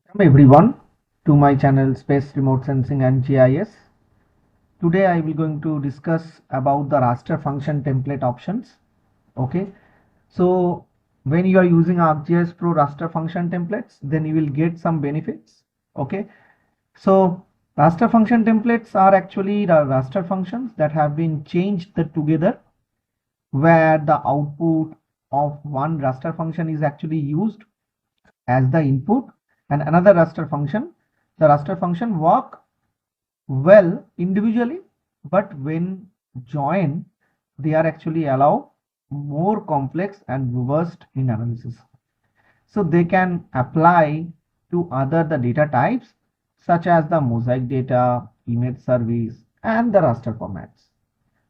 Welcome everyone to my channel Space Remote Sensing and GIS. Today I will going to discuss about the raster function template options. Okay, so when you are using ArcGIS Pro raster function templates, then you will get some benefits. Okay, so raster function templates are actually the raster functions that have been changed together, where the output of one raster function is actually used as the input and another raster function. The raster function work well individually, but when joined, they are actually allow more complex and robust in analysis. So they can apply to other the data types such as the mosaic data, image service, and the raster formats.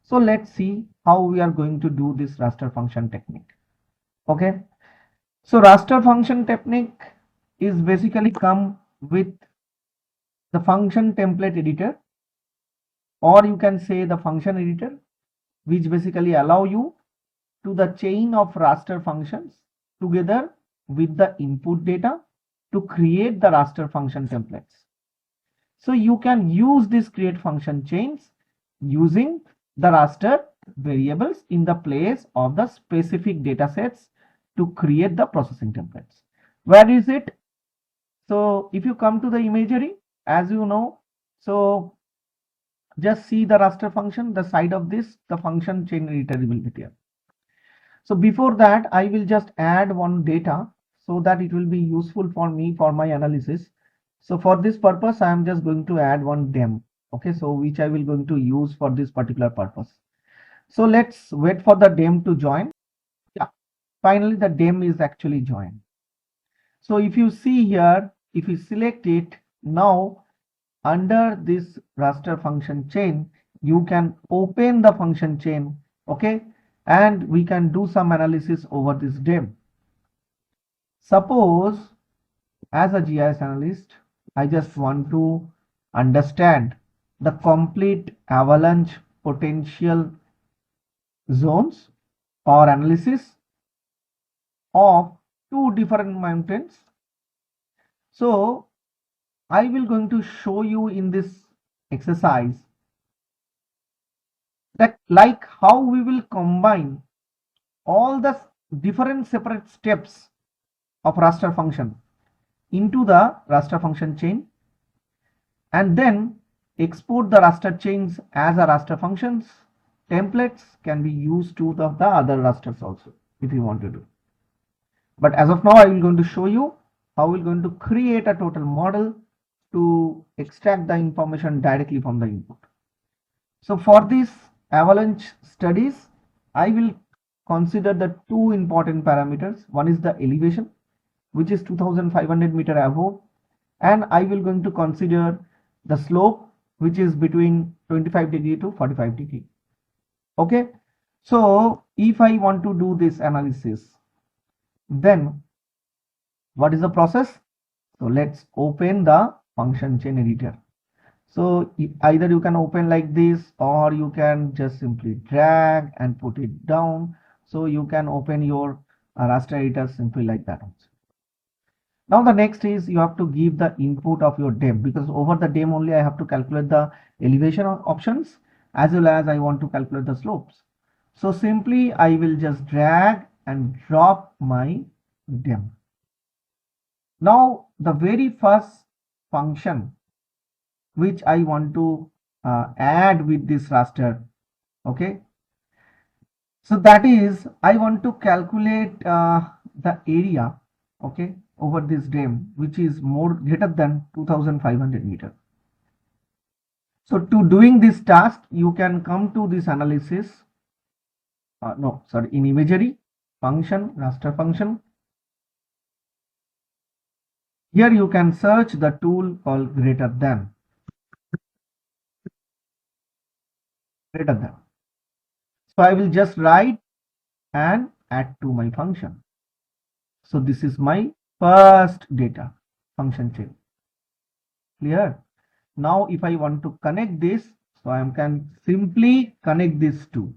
So let's see how we are going to do this raster function technique. Okay, so raster function technique is basically come with the function template editor, or you can say the function editor, which basically allow you to the chain of raster functions together with the input data to create the raster function templates. So you can use this create function chains using the raster variables in the place of the specific data sets to create the processing templates. Where is it? So if you come to the imagery, as you know, so just see the raster function, the side of this, the function chain editor will be there. So before that, I will just add one data so that it will be useful for me for my analysis. So for this purpose, I am just going to add one dem. Okay, so which I will going to use for this particular purpose. So let's wait for the dem to join. Yeah, finally the dem is actually joined. So if you see here, if you select it now, under this raster function chain, you can open the function chain. Okay, and we can do some analysis over this dem. Suppose as a GIS analyst, I just want to understand the complete avalanche potential zones or analysis of two different mountains. So I will going to show you in this exercise that like how we will combine all the different separate steps of raster function into the raster function chain, and then export the raster chains as a raster functions. Templates can be used to the other rasters also if you want to do. But as of now, I will going to show you how we're going to create a total model to extract the information directly from the input. So for this avalanche studies, I will consider the two important parameters. One is the elevation, which is 2500 meter above, and I will going to consider the slope, which is between 25 degree to 45 degree. Okay, so if I want to do this analysis, then what is the process? So let's open the function chain editor. So either you can open like this, or you can just simply drag and put it down. So you can open your raster editor simply like that also. Now the next is you have to give the input of your dem, because over the dem only I have to calculate the elevation options as well as I want to calculate the slopes. So simply I will just drag and drop my dem. Now the very first function which I want to add with this raster, okay, so that is I want to calculate the area, okay, over this dem, which is more greater than 2500 meter. So to doing this task, you can come to this analysis, in imagery, function, raster function. Here you can search the tool called greater than. So I will just write and add to my function. So this is my first data function chain. Clear? Now if I want to connect this, so I can simply connect these two.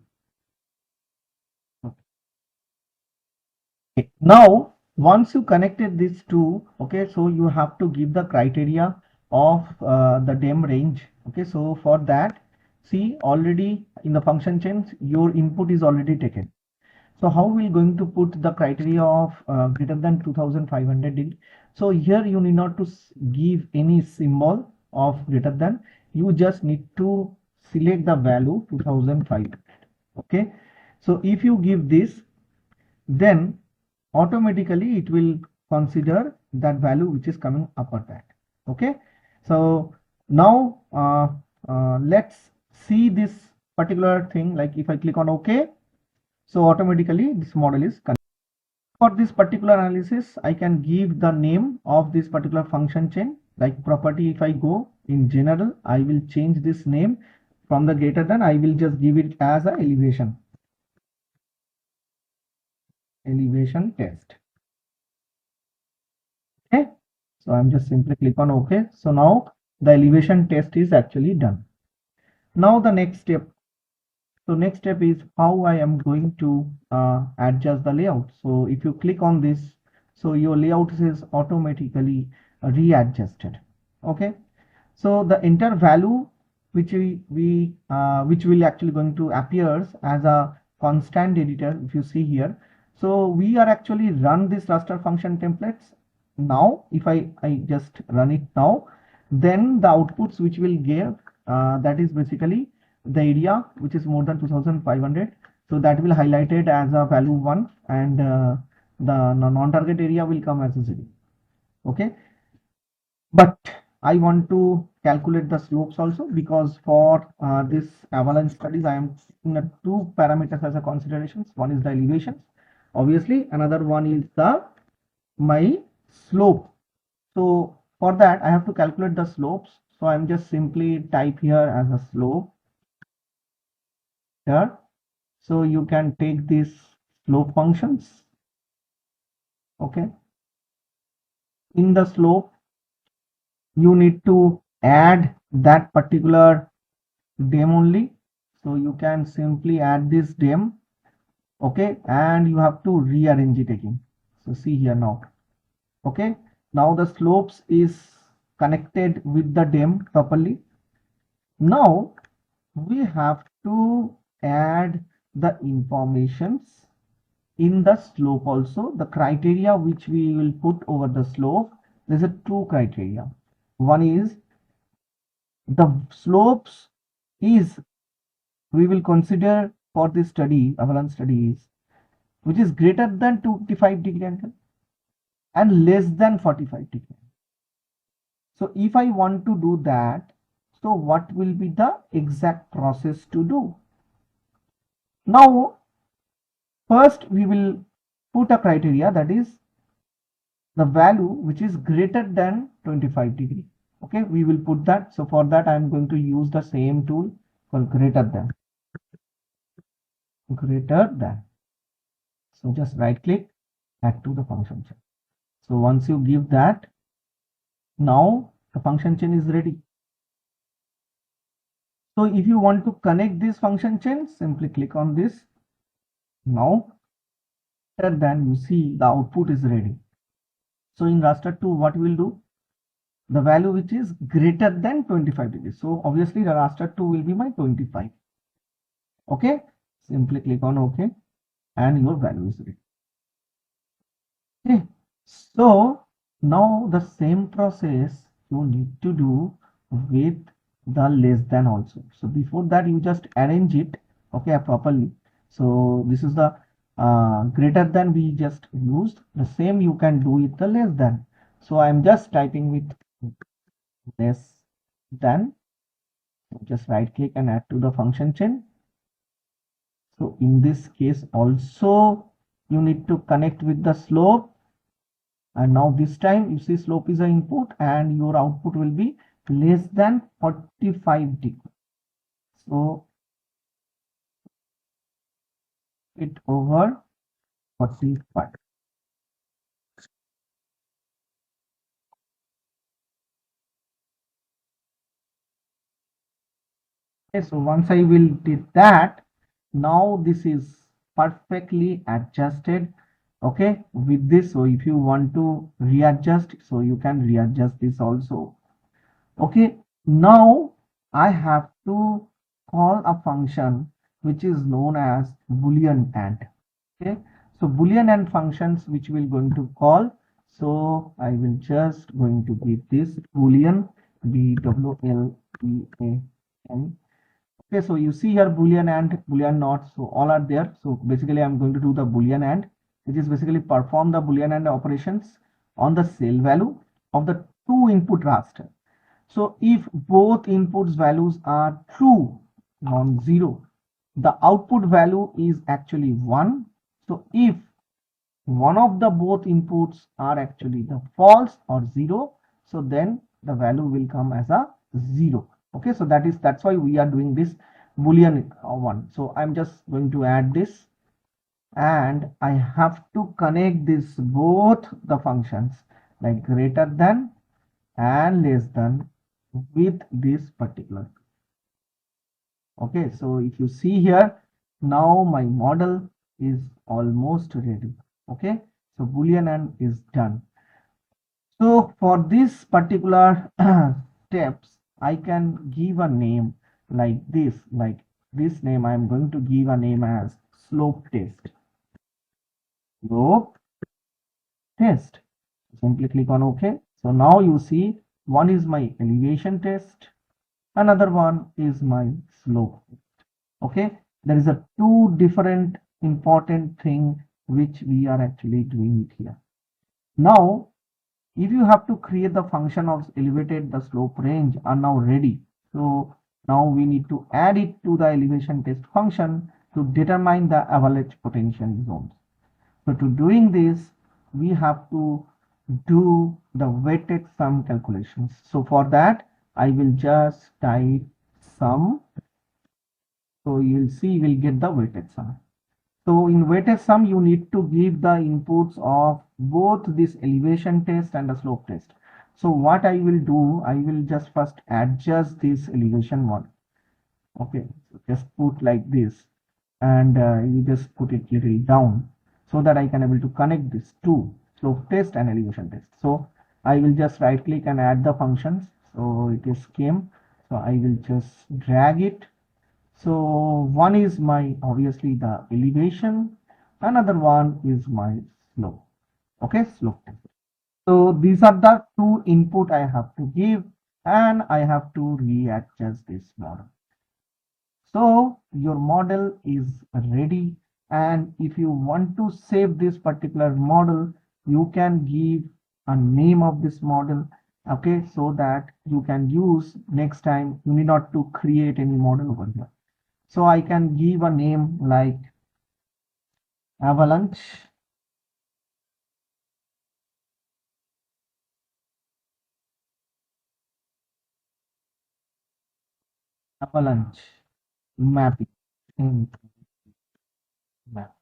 Okay. Now Once you connected these two, okay, so you have to give the criteria of the dim range. Okay, so for that, see, already in the function chains your input is already taken. So how we going to put the criteria of greater than 2500 degree? So here you need not to give any symbol of greater than, you just need to select the value 2500. Okay, so if you give this, then automatically it will consider that value which is coming upper that. Okay, so now let's see this particular thing. Like if I click on OK, so automatically this model is connected. For this particular analysis, I can give the name of this particular function chain, like property. If I go in general, I will change this name from the greater than, I will just give it as a elevation test. Okay, so I'm just simply click on OK. So now the elevation test is actually done. Now the next step. So next step is how I am going to adjust the layout. So if you click on this, so your layout is automatically readjusted. Okay, so the enter value which which will actually going to appears as a constant editor. If you see here, so we are actually run this raster function templates. Now if I just run it now, then the outputs which will give that is basically the area which is more than 2500, so that will highlighted as a value 1, and the non-target area will come as a 0. Okay, but I want to calculate the slopes also, because for this avalanche studies I am taking the two parameters as a considerations. One is the elevations, obviously, another one is the my slope. So for that I have to calculate the slopes. So I'm just simply type here as a slope here. So you can take these slope functions. Okay, in the slope you need to add that particular dim only. So you can simply add this dim. Okay, and you have to rearrange it again. So see here now. Okay, now the slopes is connected with the dim properly. Now we have to add the informations in the slope also, the criteria which we will put over the slope. There's a two criteria. One is the slopes is, we will consider for this study, avalanche studies, which is greater than 25 degree angle and less than 45 degree. So if I want to do that, so what will be the exact process to do? Now first we will put a criteria, that is the value which is greater than 25 degree. Okay, we will put that. So for that I am going to use the same tool called greater than. So just right click, add to the function chain. So once you give that, now the function chain is ready. So if you want to connect this function chain, simply click on this. Now then you see the output is ready. So in raster 2 what we will do, the value which is greater than 25 degrees. So obviously the raster 2 will be my 25. Okay, simply click on OK and your value is ready. Okay, so now the same process you need to do with the less than also. So before that you just arrange it, okay, properly. So this is the greater than we just used. The same you can do with the less than. So I'm just typing with less than. Just right click and add to the function chain. So in this case also you need to connect with the slope, and now this time you see slope is an input and your output will be less than 45 degree. So it over 45. Okay, so once I will did that, now this is perfectly adjusted okay, with this. So if you want to readjust, so you can readjust this also. Okay, now I have to call a function which is known as boolean and. Okay, so boolean and functions which we're going to call. So I will just going to give this boolean, BWLEAN. Okay, so you see here boolean and boolean not, so all are there. So basically I'm going to do the boolean and, which is basically perform the boolean and operations on the cell value of the two input raster. So if both inputs values are true, non-zero, the output value is actually 1. So if one of the both inputs are actually the false or 0, so then the value will come as a 0. Okay, so that's why we are doing this boolean 1. So I'm just going to add this, and I have to connect this both the functions like greater than and less than with this particular. Okay, so if you see here, now my model is almost ready. Okay, so boolean and is done. So for this particular steps, I can give a name like this name. I am going to give a name as slope test. Slope test. Simply click on OK. So now you see one is my elevation test, another one is my slope. Okay, there is a two different important thing which we are actually doing it here. Now if you have to create the function of elevated, the slope range are now ready. So now we need to add it to the elevation test function to determine the avalanche potential zones. So to doing this, we have to do the weighted sum calculations. So for that, I will just type sum. So you'll see we'll get the weighted sum. So in weighted sum, you need to give the inputs of both this elevation test and the slope test. So what I will do, I will just first adjust this elevation one. Okay, so just put like this, and you just put it little down so that I can able to connect this to slope test and elevation test. So I will just right click and add the functions. So it is came. So I will just drag it. So one is my obviously the elevation, another one is my slope. Okay, slope test. So these are the two input I have to give, and I have to readjust this model. So your model is ready, and if you want to save this particular model, you can give a name of this model. Okay, so that you can use next time. You need not to create any model over here. So I can give a name like Avalanche. Avalanche mapping. Map.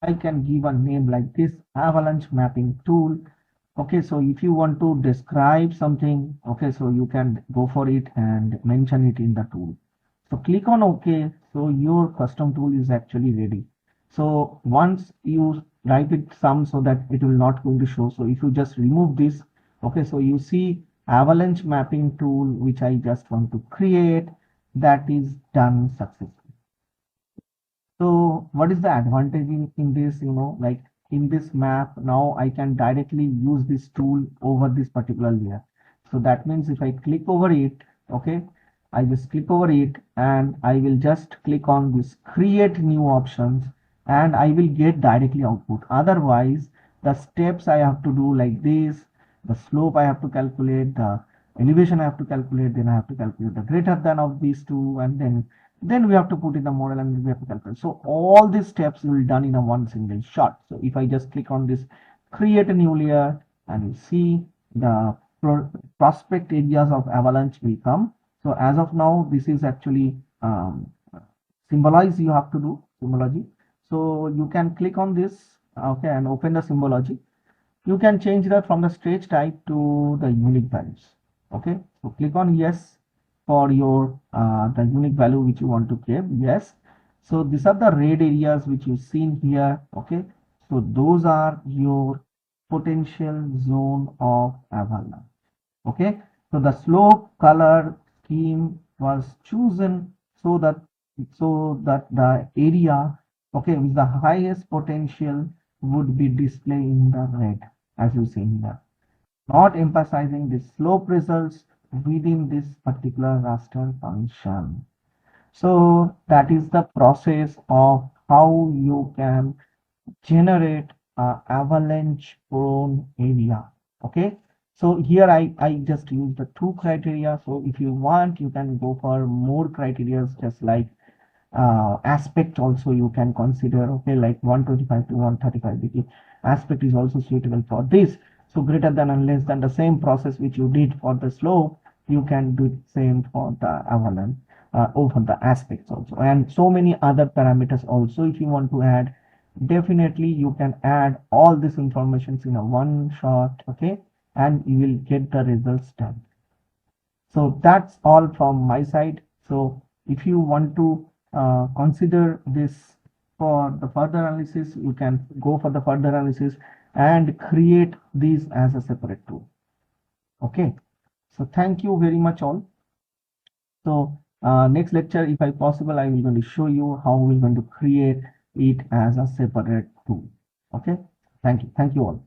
I can give a name like this Avalanche mapping tool. Okay, so if you want to describe something, okay, so you can go for it and mention it in the tool. So click on OK. So your custom tool is actually ready. So once you write it some, so that it will not going to show. So if you just remove this, okay, so you see Avalanche mapping tool, which I just want to create, that is done successfully. So what is the advantage in this, like in this map, now I can directly use this tool over this particular layer. So that means if I click over it, okay, I just click over it and I will just click on this create new options and I will get directly output. Otherwise, the steps I have to do like this, the slope I have to calculate, the elevation I have to calculate, then I have to calculate the greater than of these two, and then we have to put in the model and we have to calculate. So all these steps will be done in a one single shot. So if I just click on this create a new layer, and you see the prospect areas of avalanche will come. So as of now, this is actually symbolize, you have to do symbology. So you can click on this, okay, and open the symbology. You can change that from the stage type to the unique values. Okay, so click on yes for your the unique value which you want to keep. Yes, So these are the red areas which you've seen here. Okay, so those are your potential zone of avalanche. Okay, so the slope color scheme was chosen so that the area, okay, with the highest potential would be displayed in the red, as you see here, not emphasizing the slope results within this particular raster function. So that is the process of how you can generate avalanche prone area. Okay, so here I just use the two criteria. So if you want, you can go for more criteria, just like aspect also you can consider. Okay, like 125 to 135 degree aspect is also suitable for this. So greater than and less than, the same process which you did for the slope, you can do the same for the avalanche over the aspects also, and so many other parameters also. If you want to add, definitely you can add all this information in a one shot. Okay, and you will get the results done. So that's all from my side. So if you want to consider this for the further analysis, you can go for the further analysis and create these as a separate tool. Okay, so thank you very much all. So next lecture, if I possible, I will going to show you how we're going to create it as a separate tool. Okay, thank you all.